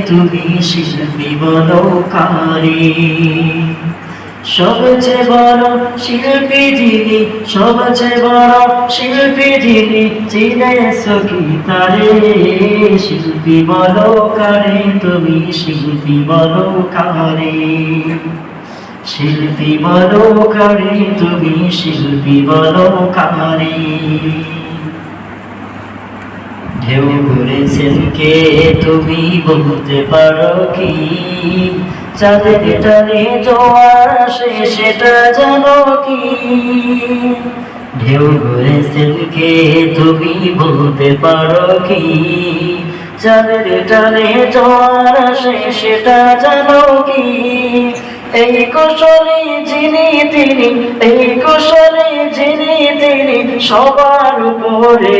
তুমি শিল্পী বলো কারে। সবচেয়ে বড় শিল্পী যিনি, সবচেয়ে বড় শিল্পী যিনি, চিনেছো কি তারে? শিল্পী বলো কারে, তুমি শিল্পী বলো কারে। শিল্পী বলো কারে, তুমি শিল্পী বলো কারে। ঢেউ ঘুরেছেন কে, তুমি বলতে পারো কি? চাঁদের টানে জোয়ার আসে, সেটা জানো কি? ঢেউ ঘুরেছেন কে, তুমি বলতে পারো কি? চাঁদের টানে জোয়ার আসে, সেটা জানো কি? এই কুশলী যিনি তিনি, এই কুশলী যিনি তিনি, সবার উপরে।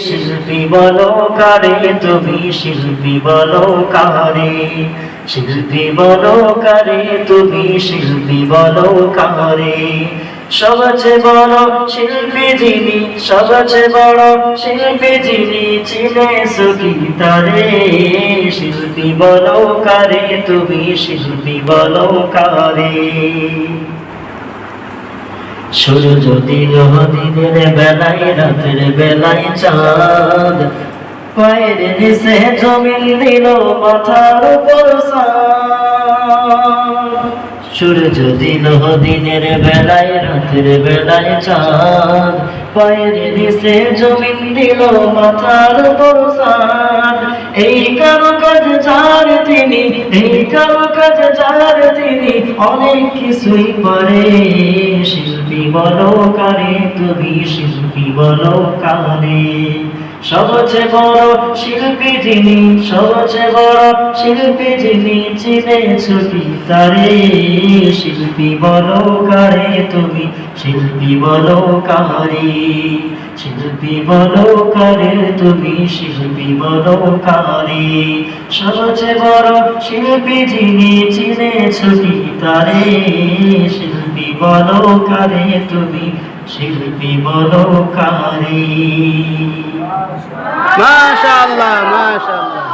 শিল্পী বলো কারে, তুমি শিল্পী বলো কারে। শিল্পী বলো কারে, তুমি শিল্পী বলো কারে। সবচেয়ে বড় শিল্পী যিনি, সবচেয়ে বড় শিল্পী যিনি, চিনেছো কি তারে? শিল্পী বলো কারে, তুমি শিল্পী বলো কারে। সূর্য দিল দিনের বেলায়, রাতের বেলায় চাঁদ, পায়ের নিচে জমিন দিল, মাথার উপর চাঁদ। সূর্য দিল দিনের বেলায়, রাতের বেলায় চাঁদ, পায়ের নিচে জমিন দিল, মাথার উপর চাঁদ। এই কারুকাজ যার তিনি, এই কারুকাজ যার তিনি, অনেক কিছুই পারে। শিল্পী বলো কারে, তুমি শিল্পী বলো কারে। সবচেয়ে বড় শিল্পী যিনি, সবচেয়ে বড় শিল্পী যিনি, চিনেছো কি তারে? শিল্পী বলো কারে, তুমি শিল্পী বলো কারে। শিল্পী বলো কারে, তুমি শিল্পী বলো কারে। সবচেয়ে বড় শিল্পী যিনি, চিনেছো কি তারে? শিল্পী বলো কারে, তুমি শিল্পী বলো কারে। মাশাআল্লাহ, মাশাআল্লাহ।